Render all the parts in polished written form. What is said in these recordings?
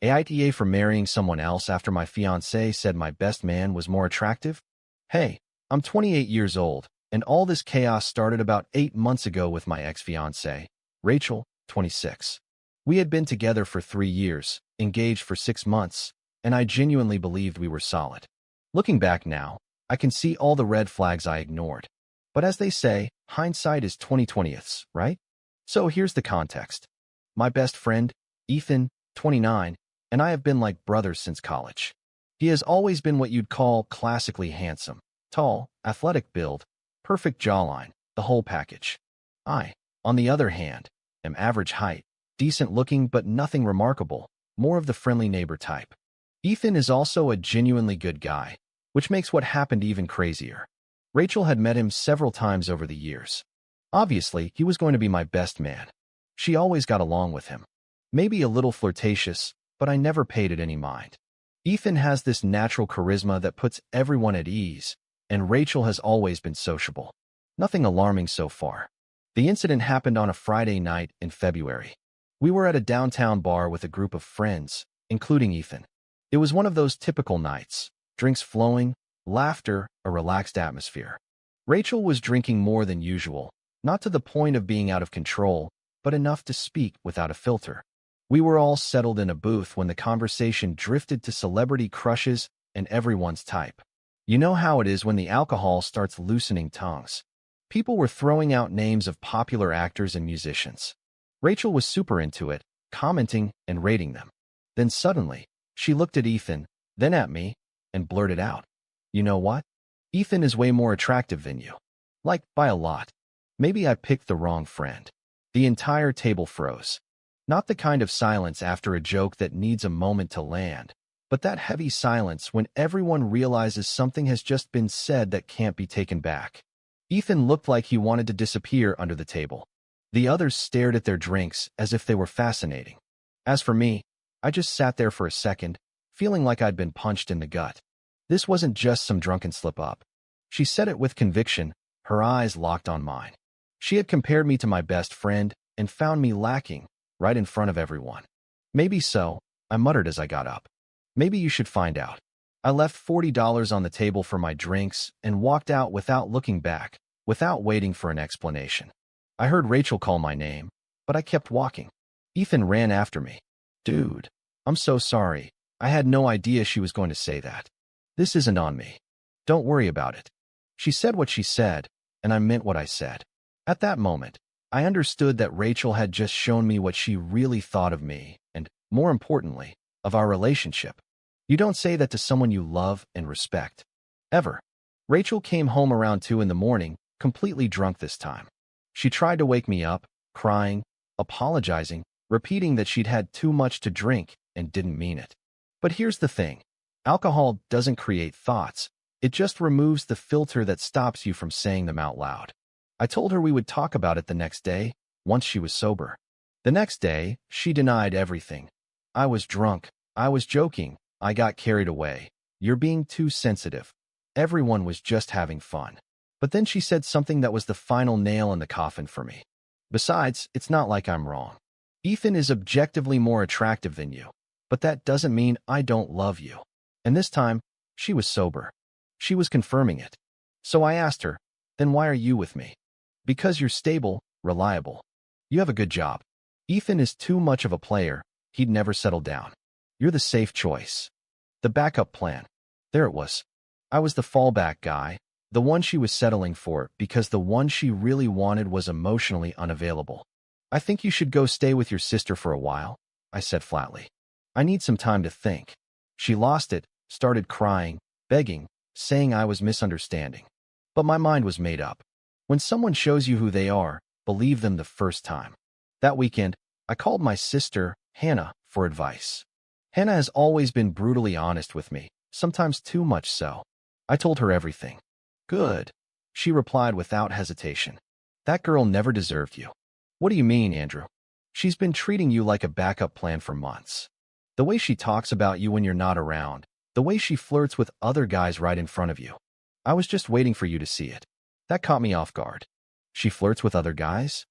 AITA for marrying someone else after my fiancée said my best man was more attractive? Hey, I'm 28 years old, and all this chaos started about 8 months ago with my ex-fiancée, Rachel, 26. We had been together for 3 years, engaged for 6 months, and I genuinely believed we were solid. Looking back now, I can see all the red flags I ignored. But as they say, hindsight is 20/20ths, right? So here's the context. My best friend, Ethan, 29, and I have been like brothers since college. He has always been what you'd call classically handsome, tall, athletic build, perfect jawline, the whole package. I, on the other hand, am average height, decent looking but nothing remarkable, more of the friendly neighbor type. Ethan is also a genuinely good guy, which makes what happened even crazier. Rachel had met him several times over the years. Obviously, he was going to be my best man. She always got along with him. Maybe a little flirtatious, but I never paid it any mind. Ethan has this natural charisma that puts everyone at ease, and Rachel has always been sociable. Nothing alarming so far. The incident happened on a Friday night in February. We were at a downtown bar with a group of friends, including Ethan. It was one of those typical nights, drinks flowing, laughter, a relaxed atmosphere. Rachel was drinking more than usual, not to the point of being out of control, but enough to speak without a filter. We were all settled in a booth when the conversation drifted to celebrity crushes and everyone's type. You know how it is when the alcohol starts loosening tongues. People were throwing out names of popular actors and musicians. Rachel was super into it, commenting and rating them. Then suddenly, she looked at Ethan, then at me, and blurted out, "You know what? Ethan is way more attractive than you. Like, by a lot." Maybe I picked the wrong friend. The entire table froze. Not the kind of silence after a joke that needs a moment to land, but that heavy silence when everyone realizes something has just been said that can't be taken back. Ethan looked like he wanted to disappear under the table. The others stared at their drinks as if they were fascinating. As for me, I just sat there for a second, feeling like I'd been punched in the gut. This wasn't just some drunken slip-up. She said it with conviction, her eyes locked on mine. She had compared me to my best friend and found me lacking, right in front of everyone. Maybe so, I muttered as I got up. Maybe you should find out. I left $40 on the table for my drinks and walked out without looking back, without waiting for an explanation. I heard Rachel call my name, but I kept walking. Ethan ran after me. "Dude, I'm so sorry. I had no idea she was going to say that. This isn't on me. Don't worry about it." She said what she said, and I meant what I said. At that moment, I understood that Rachel had just shown me what she really thought of me and, more importantly, of our relationship. You don't say that to someone you love and respect. Ever. Rachel came home around 2 in the morning, completely drunk this time. She tried to wake me up, crying, apologizing, repeating that she'd had too much to drink and didn't mean it. But here's the thing. Alcohol doesn't create thoughts. It just removes the filter that stops you from saying them out loud. I told her we would talk about it the next day, once she was sober. The next day, she denied everything. "I was drunk. I was joking. I got carried away. You're being too sensitive. Everyone was just having fun." But then she said something that was the final nail in the coffin for me. "Besides, it's not like I'm wrong. Ethan is objectively more attractive than you, but that doesn't mean I don't love you." And this time, she was sober. She was confirming it. So I asked her, "Then why are you with me?" "Because you're stable, reliable. You have a good job. Ethan is too much of a player. He'd never settle down. You're the safe choice. The backup plan." There it was. I was the fallback guy, the one she was settling for because the one she really wanted was emotionally unavailable. "I think you should go stay with your sister for a while," I said flatly. "I need some time to think." She lost it, started crying, begging, saying I was misunderstanding. But my mind was made up. When someone shows you who they are, believe them the first time. That weekend, I called my sister, Hannah, for advice. Hannah has always been brutally honest with me, sometimes too much so. I told her everything. "Good," she replied without hesitation. "That girl never deserved you." "What do you mean, Andrew?" "She's been treating you like a backup plan for months. The way she talks about you when you're not around, the way she flirts with other guys right in front of you. I was just waiting for you to see it." That caught me off guard. "She flirts with other guys?"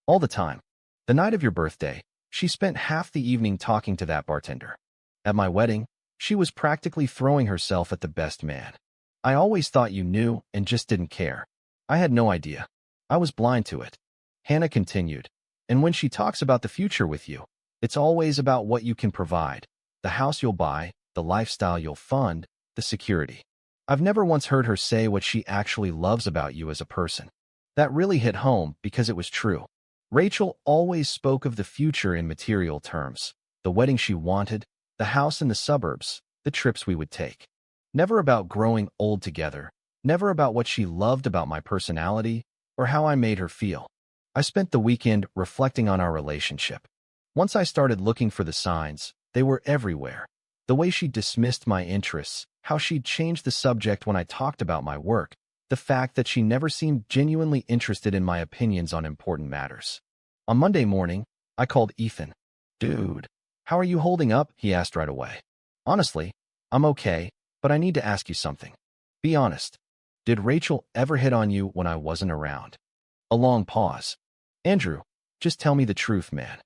"All the time. The night of your birthday, she spent half the evening talking to that bartender. At my wedding, she was practically throwing herself at the best man. I always thought you knew and just didn't care. I had no idea. I was blind to it. Hannah continued. And when she talks about the future with you, it's always about what you can provide, the house you'll buy, the lifestyle you'll fund, the security. I've never once heard her say what she actually loves about you as a person. That really hit home because it was true. Rachel always spoke of the future in material terms, the wedding she wanted, the house in the suburbs, the trips we would take. Never about growing old together, never about what she loved about my personality or how I made her feel. I spent the weekend reflecting on our relationship. Once I started looking for the signs, they were everywhere. The way she dismissed my interests, how she'd changed the subject when I talked about my work, the fact that she never seemed genuinely interested in my opinions on important matters. On Monday morning, I called Ethan. Dude, how are you holding up? He asked right away. Honestly, I'm okay, but I need to ask you something. Be honest. Did Rachel ever hit on you when I wasn't around? A long pause. Andrew, just tell me the truth, man.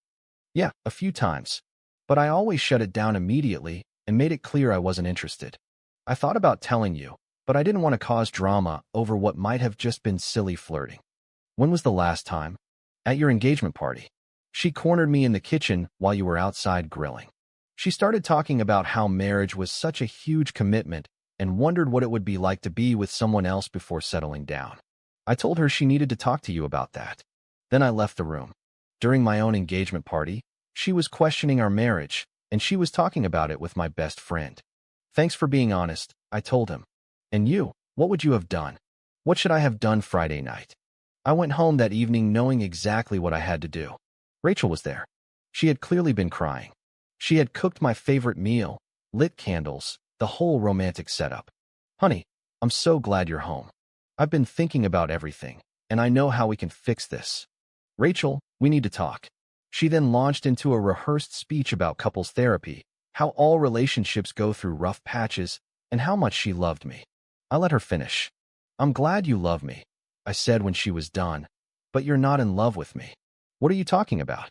Yeah, a few times. But I always shut it down immediately and made it clear I wasn't interested. I thought about telling you, but I didn't want to cause drama over what might have just been silly flirting. When was the last time? At your engagement party. She cornered me in the kitchen while you were outside grilling. She started talking about how marriage was such a huge commitment and wondered what it would be like to be with someone else before settling down. I told her she needed to talk to you about that. Then I left the room. During my own engagement party, she was questioning our marriage, and she was talking about it with my best friend. Thanks for being honest, I told him. And you, what would you have done? What should I have done Friday night? I went home that evening knowing exactly what I had to do. Rachel was there. She had clearly been crying. She had cooked my favorite meal, lit candles, the whole romantic setup. Honey, I'm so glad you're home. I've been thinking about everything, and I know how we can fix this. Rachel, we need to talk. She then launched into a rehearsed speech about couples therapy, how all relationships go through rough patches, and how much she loved me. I let her finish. I'm glad you love me, I said when she was done, but you're not in love with me. What are you talking about?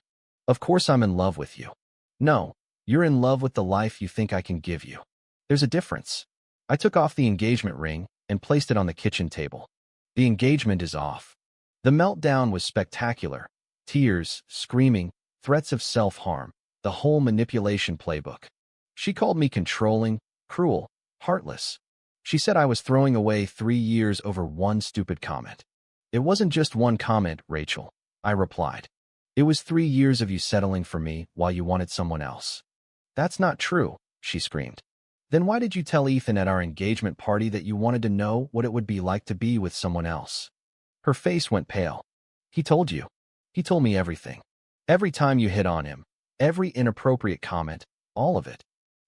Of course I'm in love with you. No, you're in love with the life you think I can give you. There's a difference. I took off the engagement ring and placed it on the kitchen table. The engagement is off. The meltdown was spectacular. Tears, screaming, threats of self-harm, the whole manipulation playbook. She called me controlling, cruel, heartless. She said I was throwing away 3 years over one stupid comment. It wasn't just one comment, Rachel, I replied. It was 3 years of you settling for me while you wanted someone else. That's not true, she screamed. Then why did you tell Ethan at our engagement party that you wanted to know what it would be like to be with someone else? Her face went pale. He told you. He told me everything. Every time you hit on him, every inappropriate comment, all of it.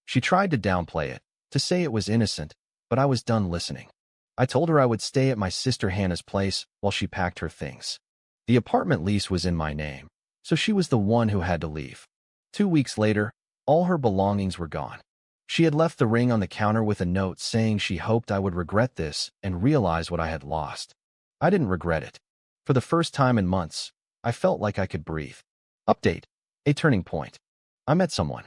She tried to downplay it, to say it was innocent, but I was done listening. I told her I would stay at my sister Hannah's place while she packed her things. The apartment lease was in my name, so she was the one who had to leave. 2 weeks later, all her belongings were gone. She had left the ring on the counter with a note saying she hoped I would regret this and realize what I had lost. I didn't regret it. For the first time in months, I felt like I could breathe. Update. A turning point. I met someone.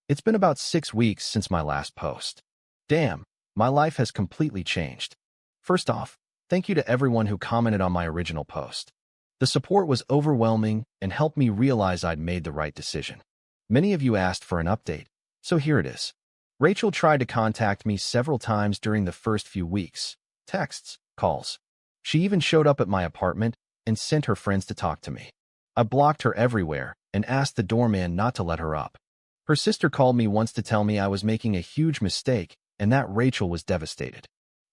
It's been about 6 weeks since my last post. Damn, my life has completely changed. First off, thank you to everyone who commented on my original post. The support was overwhelming and helped me realize I'd made the right decision. Many of you asked for an update, so here it is. Rachel tried to contact me several times during the first few weeks. Texts, calls. She even showed up at my apartment and sent her friends to talk to me. I blocked her everywhere and asked the doorman not to let her up. Her sister called me once to tell me I was making a huge mistake and that Rachel was devastated.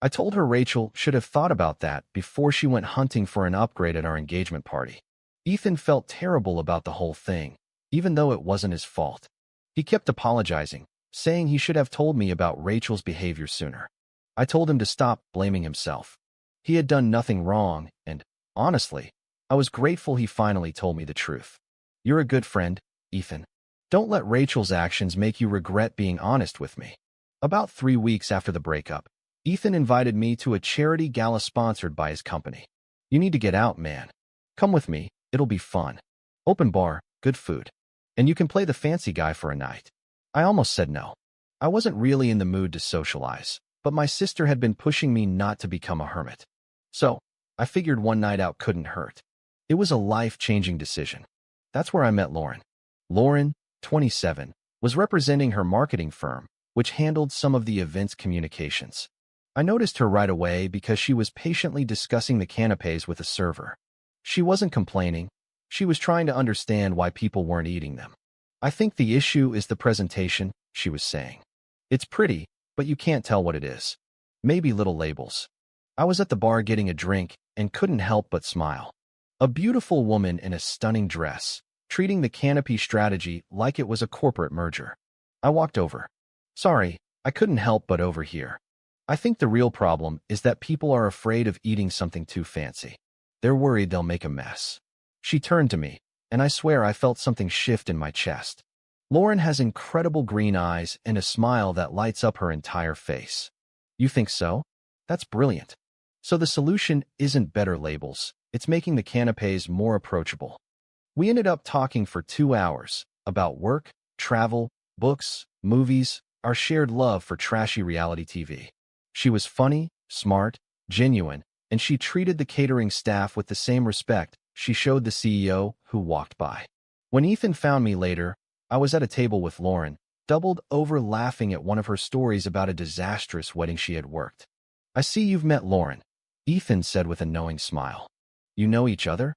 I told her Rachel should have thought about that before she went hunting for an upgrade at our engagement party. Ethan felt terrible about the whole thing, even though it wasn't his fault. He kept apologizing, saying he should have told me about Rachel's behavior sooner. I told him to stop blaming himself. He had done nothing wrong, and, honestly, I was grateful he finally told me the truth. You're a good friend, Ethan. Don't let Rachel's actions make you regret being honest with me. About 3 weeks after the breakup, Ethan invited me to a charity gala sponsored by his company. You need to get out, man. Come with me, it'll be fun. Open bar, good food. And you can play the fancy guy for a night. I almost said no. I wasn't really in the mood to socialize, but my sister had been pushing me not to become a hermit. So, I figured one night out couldn't hurt. It was a life-changing decision. That's where I met Lauren. Lauren, 27, was representing her marketing firm, which handled some of the event's communications. I noticed her right away because she was patiently discussing the canapés with a server. She wasn't complaining. She was trying to understand why people weren't eating them. I think the issue is the presentation, she was saying. It's pretty, but you can't tell what it is. Maybe little labels. I was at the bar getting a drink and couldn't help but smile. A beautiful woman in a stunning dress, treating the canopy strategy like it was a corporate merger. I walked over. Sorry, I couldn't help but overhear. I think the real problem is that people are afraid of eating something too fancy. They're worried they'll make a mess. She turned to me, and I swear I felt something shift in my chest. Lauren has incredible green eyes and a smile that lights up her entire face. You think so? That's brilliant. So the solution isn't better labels, it's making the canapés more approachable. We ended up talking for 2 hours about work, travel, books, movies, our shared love for trashy reality TV. She was funny, smart, genuine, and she treated the catering staff with the same respect she showed the CEO who walked by. When Ethan found me later, I was at a table with Lauren, doubled over laughing at one of her stories about a disastrous wedding she had worked. I see you've met Lauren, Ethan said with a knowing smile. You know each other?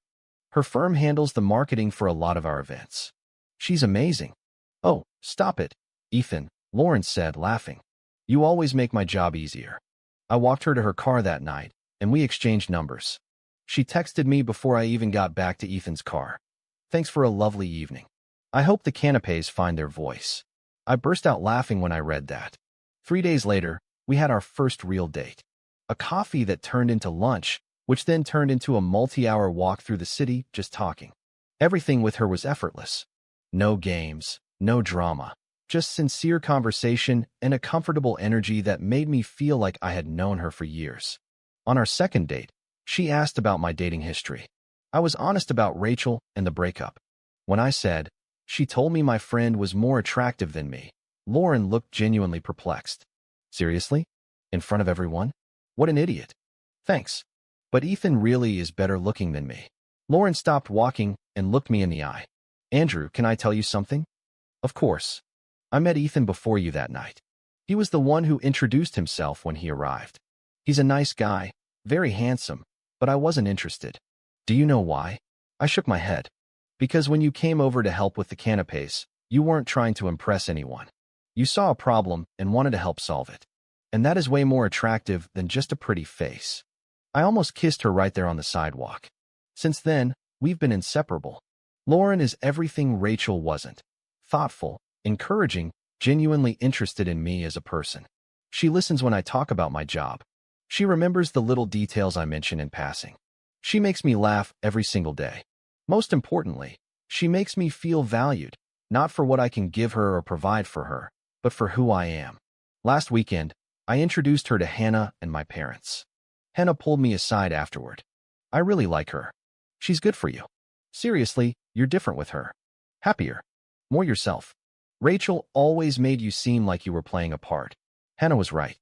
Her firm handles the marketing for a lot of our events. She's amazing. Oh, stop it, Ethan, Lauren said, laughing. You always make my job easier. I walked her to her car that night, and we exchanged numbers. She texted me before I even got back to Ethan's car. Thanks for a lovely evening. I hope the canapés find their voice. I burst out laughing when I read that. 3 days later, we had our first real date. A coffee that turned into lunch, which then turned into a multi-hour walk through the city just talking. Everything with her was effortless. No games, no drama, just sincere conversation and a comfortable energy that made me feel like I had known her for years. On our second date, she asked about my dating history. I was honest about Rachel and the breakup. When I said, she told me my friend was more attractive than me, Lauren looked genuinely perplexed. Seriously? In front of everyone? What an idiot. Thanks. But Ethan really is better looking than me. Lauren stopped walking and looked me in the eye. Andrew, can I tell you something? Of course. I met Ethan before you that night. He was the one who introduced himself when he arrived. He's a nice guy, very handsome, but I wasn't interested. Do you know why? I shook my head. Because when you came over to help with the canapés, you weren't trying to impress anyone. You saw a problem and wanted to help solve it. And that is way more attractive than just a pretty face. I almost kissed her right there on the sidewalk. Since then, we've been inseparable. Lauren is everything Rachel wasn't. Thoughtful, encouraging, genuinely interested in me as a person. She listens when I talk about my job. She remembers the little details I mention in passing. She makes me laugh every single day. Most importantly, she makes me feel valued, not for what I can give her or provide for her, but for who I am. Last weekend, I introduced her to Hannah and my parents. Hannah pulled me aside afterward. I really like her. She's good for you. Seriously, you're different with her. Happier. More yourself. Rachel always made you seem like you were playing a part. Hannah was right.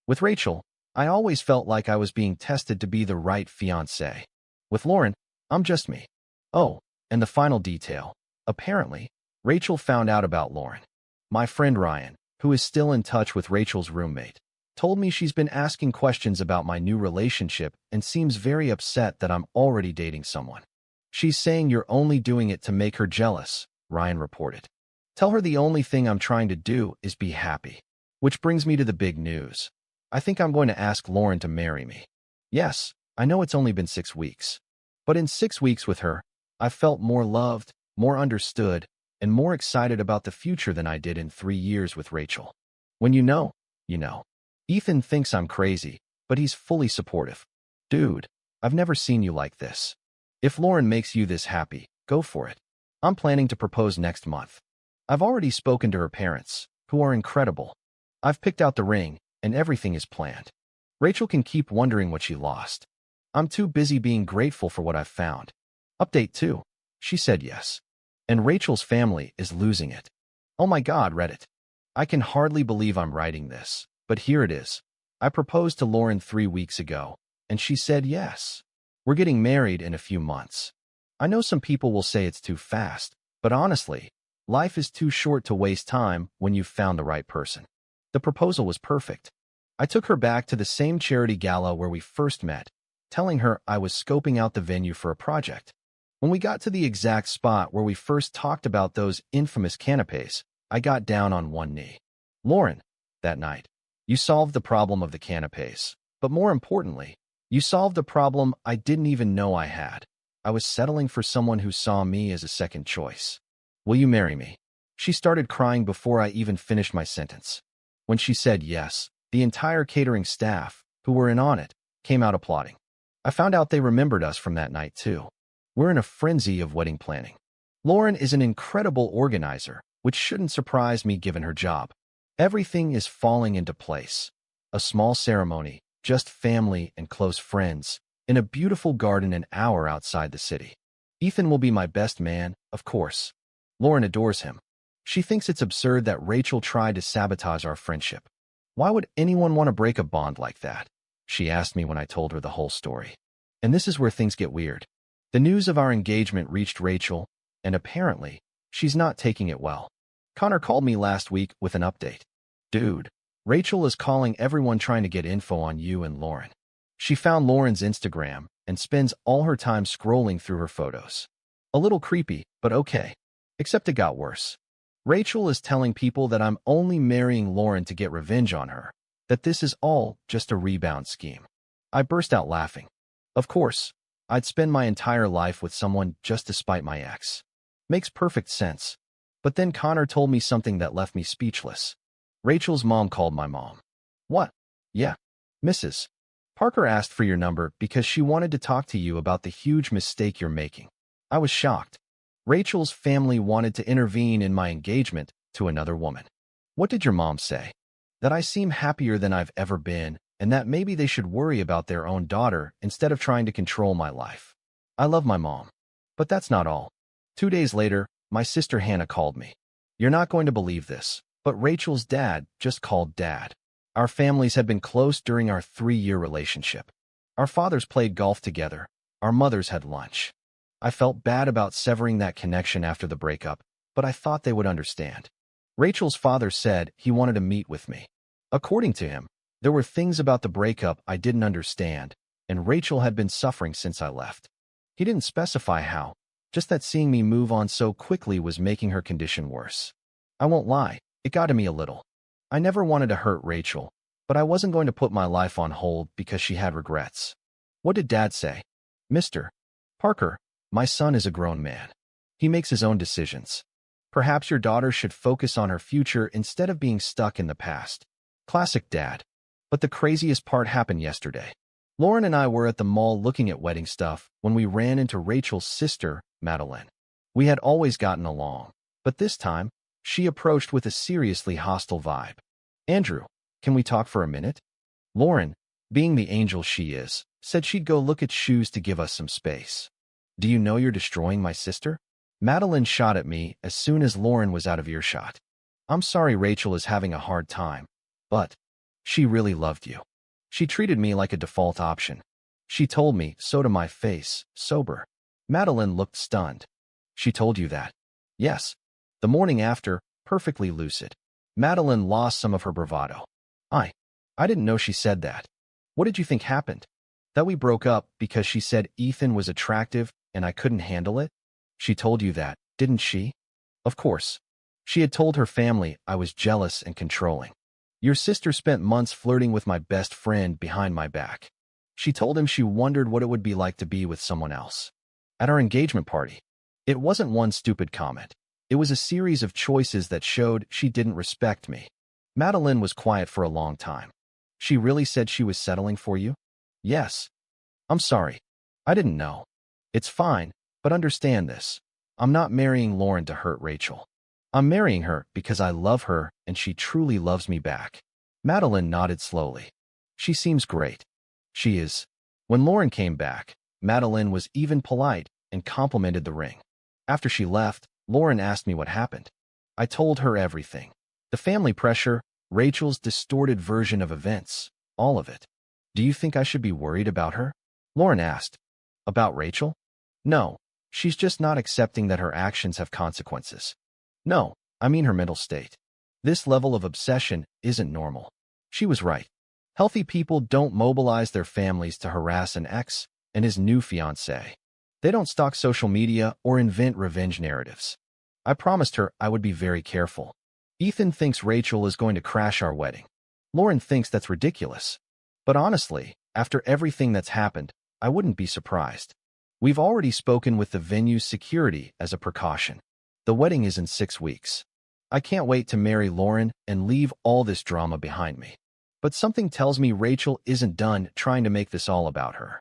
With Rachel, I always felt like I was being tested to be the right fiancé. With Lauren, I'm just me. Oh, and the final detail. Apparently, Rachel found out about Lauren. My friend Ryan, who is still in touch with Rachel's roommate, told me she's been asking questions about my new relationship and seems very upset that I'm already dating someone. She's saying you're only doing it to make her jealous, Ryan reported. Tell her the only thing I'm trying to do is be happy. Which brings me to the big news. I think I'm going to ask Lauren to marry me. Yes, I know it's only been 6 weeks. But in 6 weeks with her, I've felt more loved, more understood, and more excited about the future than I did in 3 years with Rachel. When you know, you know. Ethan thinks I'm crazy, but he's fully supportive. Dude, I've never seen you like this. If Lauren makes you this happy, go for it. I'm planning to propose next month. I've already spoken to her parents, who are incredible. I've picked out the ring, and everything is planned. Rachel can keep wondering what she lost. I'm too busy being grateful for what I've found. Update 2. She said yes. And Rachel's family is losing it. Oh my God, Reddit. I can hardly believe I'm writing this, but here it is. I proposed to Lauren 3 weeks ago, and she said yes. We're getting married in a few months. I know some people will say it's too fast, but honestly, life is too short to waste time when you've found the right person. The proposal was perfect. I took her back to the same charity gala where we first met, telling her I was scoping out the venue for a project. When we got to the exact spot where we first talked about those infamous canapes, I got down on one knee. Lauren, that night, you solved the problem of the canapes, but more importantly, you solved the problem I didn't even know I had. I was settling for someone who saw me as a second choice. Will you marry me? She started crying before I even finished my sentence. When she said yes, the entire catering staff, who were in on it, came out applauding. I found out they remembered us from that night too. We're in a frenzy of wedding planning. Lauren is an incredible organizer, which shouldn't surprise me given her job. Everything is falling into place. A small ceremony, just family and close friends, in a beautiful garden an hour outside the city. Ethan will be my best man, of course. Lauren adores him. She thinks it's absurd that Rachel tried to sabotage our friendship. Why would anyone want to break a bond like that? She asked me when I told her the whole story. And this is where things get weird. The news of our engagement reached Rachel, and apparently, she's not taking it well. Connor called me last week with an update. Dude, Rachel is calling everyone trying to get info on you and Lauren. She found Lauren's Instagram and spends all her time scrolling through her photos. A little creepy, but okay. Except it got worse. Rachel is telling people that I'm only marrying Lauren to get revenge on her, that this is all just a rebound scheme. I burst out laughing. Of course, I'd spend my entire life with someone just to spite my ex. Makes perfect sense. But then Connor told me something that left me speechless. Rachel's mom called my mom. What? Yeah. Mrs. Parker asked for your number because she wanted to talk to you about the huge mistake you're making. I was shocked. Rachel's family wanted to intervene in my engagement to another woman. What did your mom say? That I seem happier than I've ever been, and that maybe they should worry about their own daughter instead of trying to control my life. I love my mom. But that's not all. 2 days later, my sister Hannah called me. You're not going to believe this, but Rachel's dad just called Dad. Our families had been close during our 3-year relationship. Our fathers played golf together. Our mothers had lunch. I felt bad about severing that connection after the breakup, but I thought they would understand. Rachel's father said he wanted to meet with me. According to him, there were things about the breakup I didn't understand, and Rachel had been suffering since I left. He didn't specify how, just that seeing me move on so quickly was making her condition worse. I won't lie, it got to me a little. I never wanted to hurt Rachel, but I wasn't going to put my life on hold because she had regrets. What did Dad say? Mr. Parker, my son is a grown man. He makes his own decisions. Perhaps your daughter should focus on her future instead of being stuck in the past. Classic Dad. But the craziest part happened yesterday. Lauren and I were at the mall looking at wedding stuff when we ran into Rachel's sister, Madeline. We had always gotten along, but this time, she approached with a seriously hostile vibe. Andrew, can we talk for a minute? Lauren, being the angel she is, said she'd go look at shoes to give us some space. Do you know you're destroying my sister? Madeline shot at me as soon as Lauren was out of earshot. I'm sorry Rachel is having a hard time, but she really loved you. She treated me like a default option. She told me so to my face, sober. Madeline looked stunned. She told you that? Yes. The morning after, perfectly lucid. Madeline lost some of her bravado. I didn't know she said that. What did you think happened? That we broke up because she said Ethan was attractive and I couldn't handle it? She told you that, didn't she? Of course. She had told her family I was jealous and controlling. Your sister spent months flirting with my best friend behind my back. She told him she wondered what it would be like to be with someone else. At our engagement party, it wasn't one stupid comment. It was a series of choices that showed she didn't respect me. Madeline was quiet for a long time. She really said she was settling for you? Yes. I'm sorry. I didn't know. It's fine, but understand this. I'm not marrying Lauren to hurt Rachel. I'm marrying her because I love her and she truly loves me back. Madeline nodded slowly. She seems great. She is. When Lauren came back, Madeline was even polite and complimented the ring. After she left, Lauren asked me what happened. I told her everything. The family pressure, Rachel's distorted version of events, all of it. Do you think I should be worried about her? Lauren asked. About Rachel? No, she's just not accepting that her actions have consequences. No, I mean her mental state. This level of obsession isn't normal. She was right. Healthy people don't mobilize their families to harass an ex and his new fiancé. They don't stalk social media or invent revenge narratives. I promised her I would be very careful. Ethan thinks Rachel is going to crash our wedding. Lauren thinks that's ridiculous. But honestly, after everything that's happened, I wouldn't be surprised. We've already spoken with the venue's security as a precaution. The wedding is in 6 weeks. I can't wait to marry Lauren and leave all this drama behind me. But something tells me Rachel isn't done trying to make this all about her.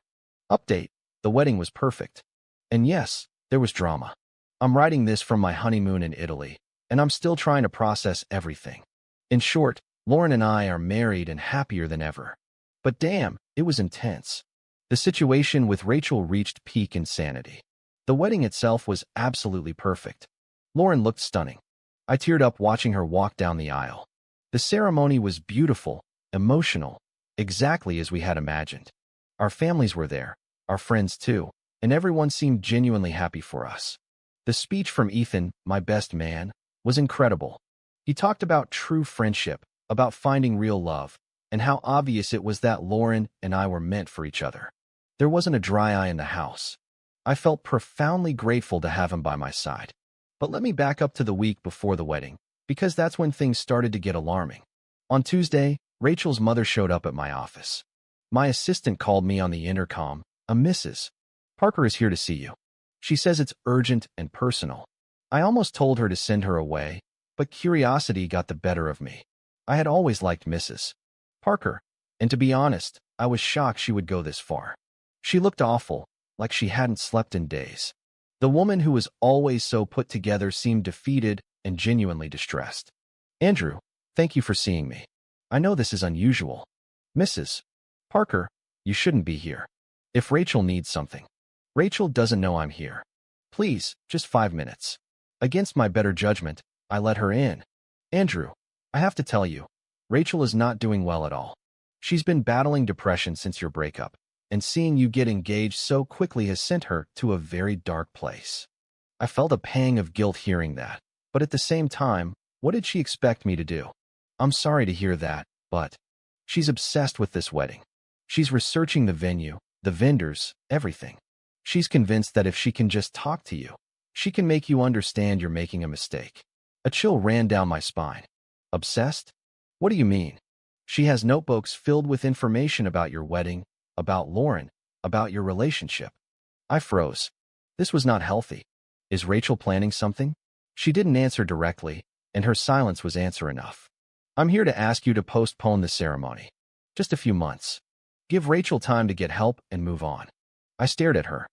Update: the wedding was perfect. And yes, there was drama. I'm writing this from my honeymoon in Italy, and I'm still trying to process everything. In short, Lauren and I are married and happier than ever. But damn, it was intense. The situation with Rachel reached peak insanity. The wedding itself was absolutely perfect. Lauren looked stunning. I teared up watching her walk down the aisle. The ceremony was beautiful, emotional, exactly as we had imagined. Our families were there, our friends too, and everyone seemed genuinely happy for us. The speech from Ethan, my best man, was incredible. He talked about true friendship, about finding real love, and how obvious it was that Lauren and I were meant for each other. There wasn't a dry eye in the house. I felt profoundly grateful to have him by my side. But let me back up to the week before the wedding, because that's when things started to get alarming. On Tuesday, Rachel's mother showed up at my office. My assistant called me on the intercom. "A Mrs. Parker is here to see you. She says it's urgent and personal." I almost told her to send her away, but curiosity got the better of me. I had always liked Mrs. Parker, and to be honest, I was shocked she would go this far. She looked awful, like she hadn't slept in days. The woman who was always so put together seemed defeated and genuinely distressed. "Andrew, thank you for seeing me. I know this is unusual. Mrs. Parker, you shouldn't be here. If Rachel needs something." "Rachel doesn't know I'm here. Please, just 5 minutes." Against my better judgment, I let her in. "Andrew, I have to tell you, Rachel is not doing well at all. She's been battling depression since your breakup, and seeing you get engaged so quickly has sent her to a very dark place." I felt a pang of guilt hearing that, but at the same time, what did she expect me to do? "I'm sorry to hear that, but..." "She's obsessed with this wedding. She's researching the venue, the vendors, everything. She's convinced that if she can just talk to you, she can make you understand you're making a mistake." A chill ran down my spine. "Obsessed? What do you mean?" "She has notebooks filled with information about your wedding, about Lauren, about your relationship." I froze. This was not healthy. Is Rachel planning something? She didn't answer directly, and her silence was answer enough. "I'm here to ask you to postpone the ceremony. Just a few months. Give Rachel time to get help and move on." I stared at her.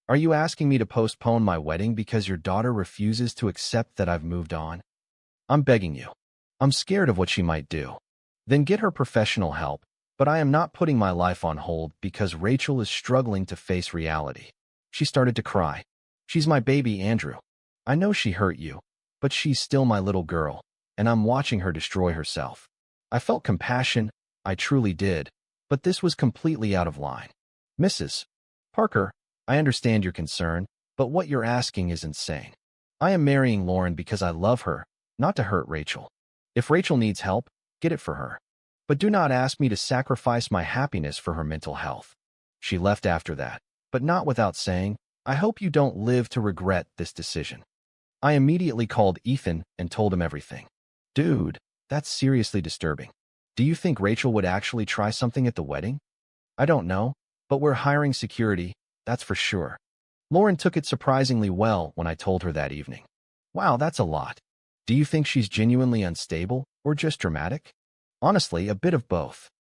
"Are you asking me to postpone my wedding because your daughter refuses to accept that I've moved on?" "I'm begging you. I'm scared of what she might do." "Then get her professional help, but I am not putting my life on hold because Rachel is struggling to face reality." She started to cry. "She's my baby, Andrew. I know she hurt you, but she's still my little girl, and I'm watching her destroy herself." I felt compassion, I truly did, but this was completely out of line. "Mrs. Parker, I understand your concern, but what you're asking is insane. I am marrying Lauren because I love her, not to hurt Rachel. If Rachel needs help, get it for her. But do not ask me to sacrifice my happiness for her mental health." She left after that, but not without saying, "I hope you don't live to regret this decision." I immediately called Ethan and told him everything. "Dude, that's seriously disturbing. Do you think Rachel would actually try something at the wedding?" "I don't know, but we're hiring security, that's for sure." Lauren took it surprisingly well when I told her that evening. "Wow, that's a lot. Do you think she's genuinely unstable or just dramatic?" "Honestly, a bit of both."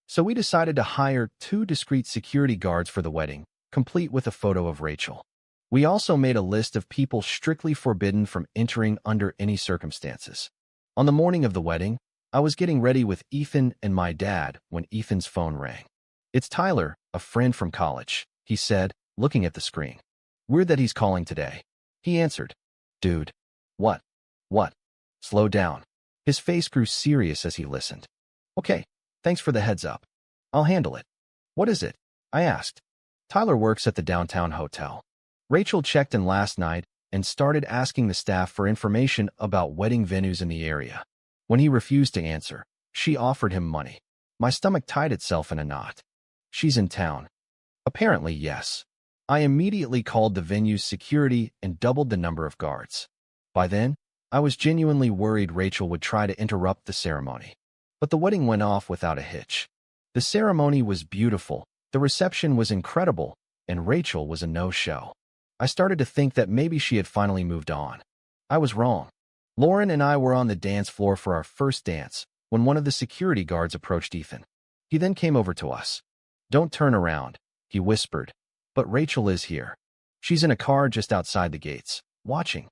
So we decided to hire 2 discreet security guards for the wedding, complete with a photo of Rachel. We also made a list of people strictly forbidden from entering under any circumstances. On the morning of the wedding, I was getting ready with Ethan and my dad when Ethan's phone rang. "It's Tyler, a friend from college," he said, looking at the screen. "Weird that he's calling today." He answered. "Dude. What? What?" "Slow down. His face grew serious as he listened. Okay, thanks for the heads up. I'll handle it. What is it? I asked. Tyler works at the downtown hotel. Rachel checked in last night and started asking the staff for information about wedding venues in the area. When he refused to answer, she offered him money. My stomach tied itself in a knot. She's in town. Apparently, yes. I immediately called the venue's security and doubled the number of guards. By then, I was genuinely worried Rachel would try to interrupt the ceremony. But the wedding went off without a hitch. The ceremony was beautiful, the reception was incredible, and Rachel was a no-show. I started to think that maybe she had finally moved on. I was wrong. Lauren and I were on the dance floor for our first dance when one of the security guards approached Ethan. He then came over to us. "Don't turn around," he whispered. "But Rachel is here. She's in a car just outside the gates, watching."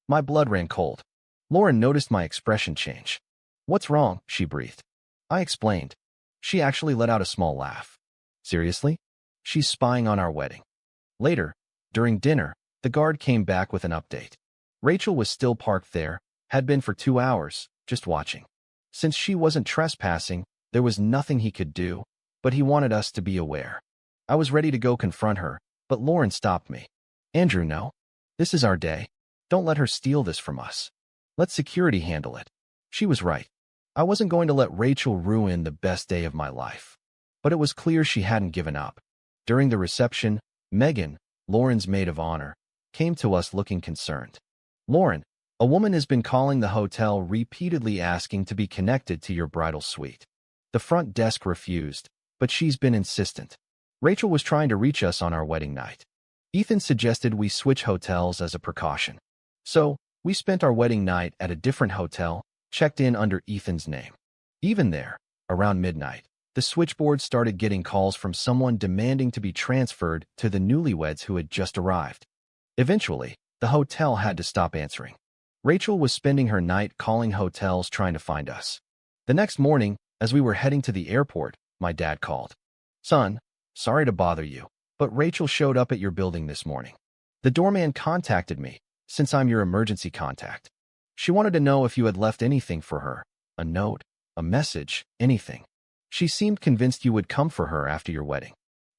My blood ran cold. Lauren noticed my expression change. "What's wrong?" she breathed. I explained. She actually let out a small laugh. "Seriously? She's spying on our wedding." Later, during dinner, the guard came back with an update. Rachel was still parked there, had been for 2 hours, just watching. Since she wasn't trespassing, there was nothing he could do, but he wanted us to be aware. I was ready to go confront her, but Lauren stopped me. "Andrew, no. This is our day. Don't let her steal this from us. Let security handle it." She was right. I wasn't going to let Rachel ruin the best day of my life. But it was clear she hadn't given up. During the reception, Megan, Lauren's maid of honor, came to us looking concerned. "Lauren, a woman has been calling the hotel repeatedly asking to be connected to your bridal suite. The front desk refused, but she's been insistent. Rachel was trying to reach us on our wedding night. Ethan suggested we switch hotels as a precaution. So, we spent our wedding night at a different hotel, checked in under Ethan's name. Even there, around midnight, the switchboard started getting calls from someone demanding to be transferred to the newlyweds who had just arrived. Eventually, the hotel had to stop answering. Rachel was spending her night calling hotels trying to find us. The next morning, as we were heading to the airport, my dad called. "Son, sorry to bother you, but Rachel showed up at your building this morning. The doorman contacted me, since I'm your emergency contact. She wanted to know if you had left anything for her, a note, a message, anything. She seemed convinced you would come for her after your wedding.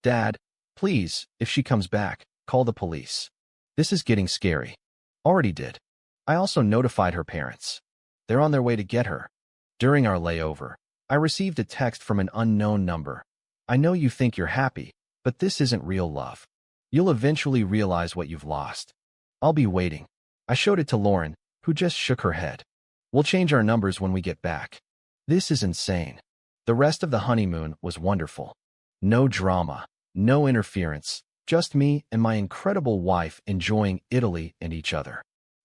Dad, please, if she comes back, call the police. This is getting scary." Already did. I also notified her parents. They're on their way to get her. During our layover, I received a text from an unknown number. "I know you think you're happy, but this isn't real love. You'll eventually realize what you've lost. I'll be waiting." I showed it to Lauren, who just shook her head. "We'll change our numbers when we get back." This is insane. The rest of the honeymoon was wonderful. No drama, no interference, just me and my incredible wife enjoying Italy and each other.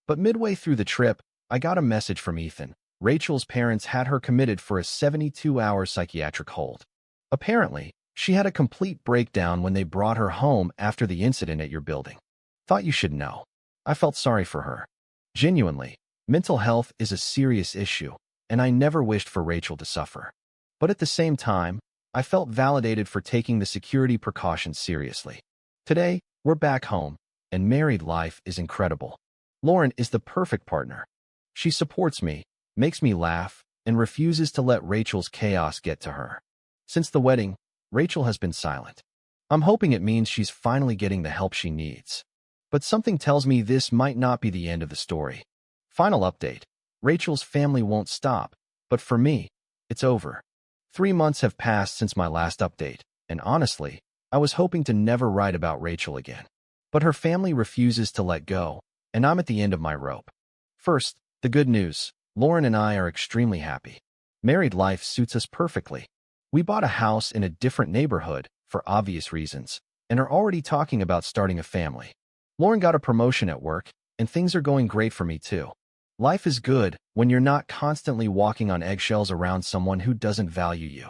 But midway through the trip, I got a message from Ethan. Rachel's parents had her committed for a 72-hour psychiatric hold. Apparently, she had a complete breakdown when they brought her home after the incident at your building. Thought you should know. I felt sorry for her. Genuinely, mental health is a serious issue, and I never wished for Rachel to suffer. But at the same time, I felt validated for taking the security precautions seriously. Today, we're back home, and married life is incredible. Lauren is the perfect partner. She supports me, makes me laugh, and refuses to let Rachel's chaos get to her. Since the wedding, Rachel has been silent. I'm hoping it means she's finally getting the help she needs. But something tells me this might not be the end of the story. Final update. Rachel's family won't stop, but for me, it's over. 3 months have passed since my last update, and honestly, I was hoping to never write about Rachel again. But her family refuses to let go, and I'm at the end of my rope. First, the good news. Lauren and I are extremely happy. Married life suits us perfectly. We bought a house in a different neighborhood, for obvious reasons, and are already talking about starting a family. Lauren got a promotion at work, and things are going great for me too. Life is good when you're not constantly walking on eggshells around someone who doesn't value you.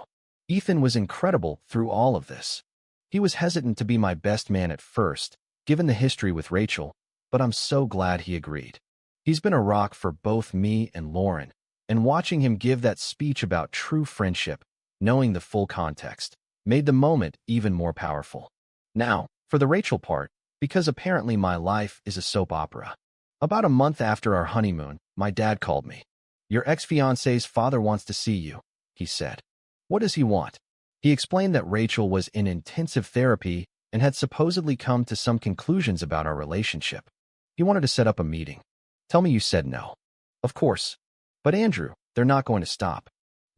Ethan was incredible through all of this. He was hesitant to be my best man at first, given the history with Rachel, but I'm so glad he agreed. He's been a rock for both me and Lauren, and watching him give that speech about true friendship, knowing the full context, made the moment even more powerful. Now, for the Rachel part, because apparently my life is a soap opera. About a month after our honeymoon, my dad called me. Your ex-fiancé's father wants to see you, he said. What does he want? He explained that Rachel was in intensive therapy and had supposedly come to some conclusions about our relationship. He wanted to set up a meeting. Tell me you said no. Of course. But Andrew, they're not going to stop.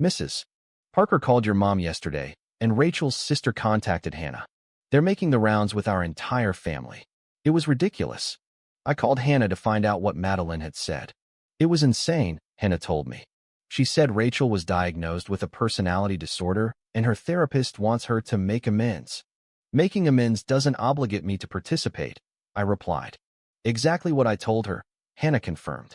Mrs. Parker called your mom yesterday, and Rachel's sister contacted Hannah. They're making the rounds with our entire family. It was ridiculous. I called Hannah to find out what Madeline had said. It was insane, Hannah told me. She said Rachel was diagnosed with a personality disorder, and her therapist wants her to make amends. Making amends doesn't obligate me to participate, I replied. Exactly what I told her, Hannah confirmed.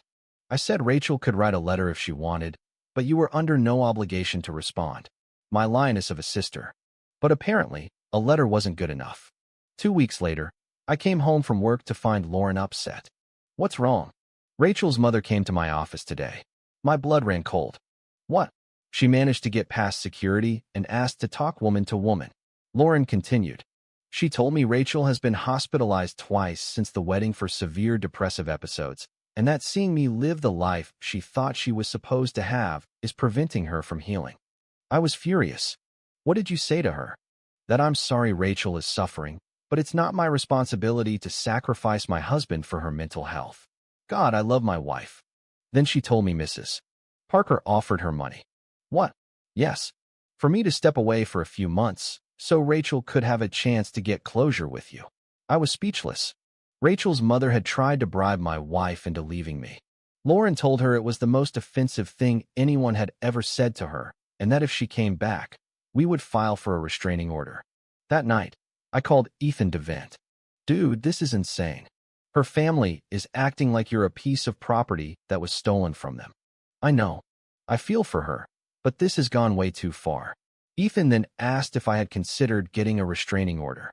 I said Rachel could write a letter if she wanted, but you were under no obligation to respond. My lioness of a sister. But apparently, a letter wasn't good enough. 2 weeks later, I came home from work to find Lauren upset. What's wrong? Rachel's mother came to my office today. My blood ran cold. What? She managed to get past security and asked to talk woman to woman. Lauren continued. She told me Rachel has been hospitalized twice since the wedding for severe depressive episodes, and that seeing me live the life she thought she was supposed to have is preventing her from healing. I was furious. What did you say to her? That I'm sorry Rachel is suffering, but it's not my responsibility to sacrifice my husband for her mental health. God, I love my wife. Then she told me Mrs. Parker offered her money. What? Yes. For me to step away for a few months, so Rachel could have a chance to get closure with you. I was speechless. Rachel's mother had tried to bribe my wife into leaving me. Lauren told her it was the most offensive thing anyone had ever said to her, and that if she came back, we would file for a restraining order. That night, I called Ethan to vent. Dude, this is insane. Her family is acting like you're a piece of property that was stolen from them. I know. I feel for her, but this has gone way too far. Ethan then asked if I had considered getting a restraining order.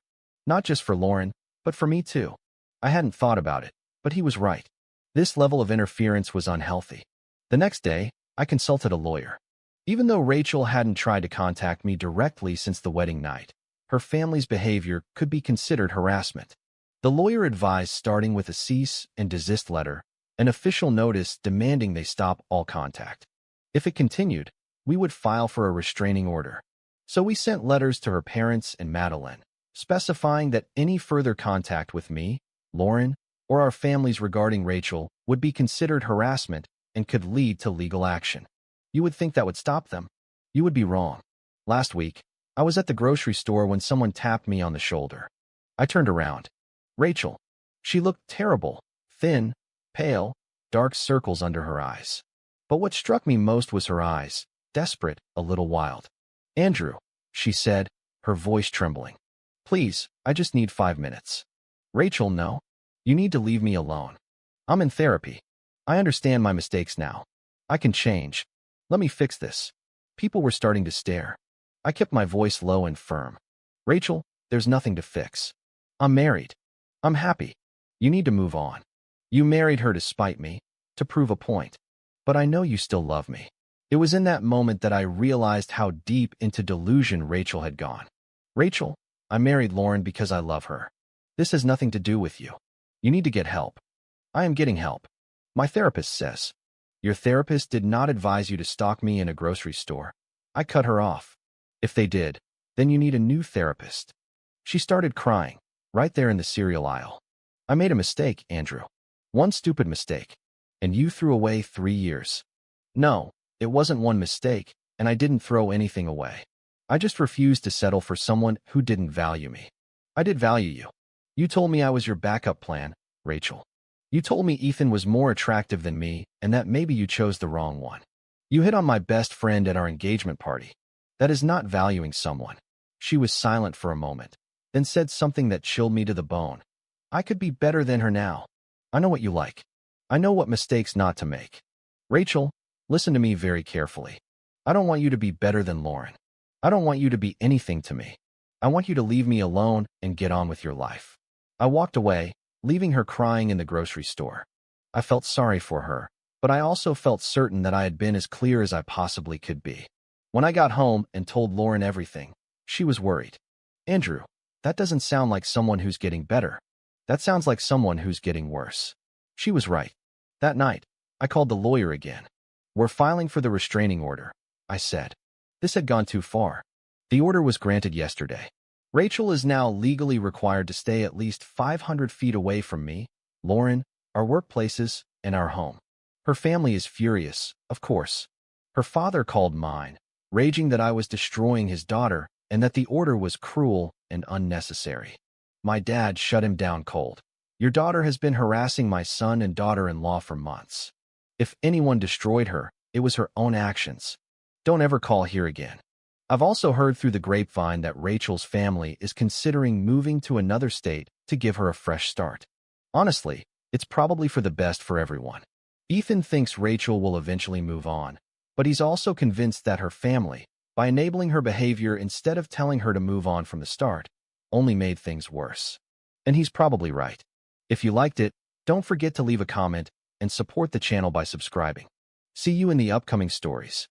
Not just for Lauren, but for me too. I hadn't thought about it, but he was right. This level of interference was unhealthy. The next day, I consulted a lawyer. Even though Rachel hadn't tried to contact me directly since the wedding night, her family's behavior could be considered harassment. The lawyer advised starting with a cease and desist letter, an official notice demanding they stop all contact. If it continued, we would file for a restraining order. So we sent letters to her parents and Madeline, specifying that any further contact with me, Lauren, or our families regarding Rachel would be considered harassment and could lead to legal action. You would think that would stop them. You would be wrong. Last week, I was at the grocery store when someone tapped me on the shoulder. I turned around. Rachel. She looked terrible, thin, pale, dark circles under her eyes. But what struck me most was her eyes, desperate, a little wild. Andrew, she said, her voice trembling. Please, I just need 5 minutes. Rachel, no. You need to leave me alone. I'm in therapy. I understand my mistakes now. I can change. Let me fix this. People were starting to stare. I kept my voice low and firm. Rachel, there's nothing to fix. I'm married. I'm happy. You need to move on. You married her to spite me, to prove a point. But I know you still love me. It was in that moment that I realized how deep into delusion Rachel had gone. Rachel, I married Lauren because I love her. This has nothing to do with you. You need to get help. I am getting help. My therapist says. Your therapist did not advise you to stalk me in a grocery store. I cut her off. If they did, then you need a new therapist. She started crying, right there in the cereal aisle. I made a mistake, Andrew. One stupid mistake. And you threw away 3 years. No, it wasn't one mistake, and I didn't throw anything away. I just refused to settle for someone who didn't value me. I did value you. You told me I was your backup plan, Rachel. You told me Ethan was more attractive than me and that maybe you chose the wrong one. You hit on my best friend at our engagement party. That is not valuing someone. She was silent for a moment, then said something that chilled me to the bone. I could be better than her now. I know what you like. I know what mistakes not to make. Rachel, listen to me very carefully. I don't want you to be better than Lauren. I don't want you to be anything to me. I want you to leave me alone and get on with your life. I walked away, leaving her crying in the grocery store. I felt sorry for her, but I also felt certain that I had been as clear as I possibly could be. When I got home and told Lauren everything, she was worried. Andrew, that doesn't sound like someone who's getting better. That sounds like someone who's getting worse. She was right. That night, I called the lawyer again. We're filing for the restraining order, I said. This had gone too far. The order was granted yesterday. Rachel is now legally required to stay at least 500 feet away from me, Lauren, our workplaces, and our home. Her family is furious, of course. Her father called mine, raging that I was destroying his daughter and that the order was cruel and unnecessary. My dad shut him down cold. Your daughter has been harassing my son and daughter-in-law for months. If anyone destroyed her, it was her own actions. Don't ever call here again. I've also heard through the grapevine that Rachel's family is considering moving to another state to give her a fresh start. Honestly, it's probably for the best for everyone. Ethan thinks Rachel will eventually move on, but he's also convinced that her family, by enabling her behavior instead of telling her to move on from the start, only made things worse. And he's probably right. If you liked it, don't forget to leave a comment and support the channel by subscribing. See you in the upcoming stories.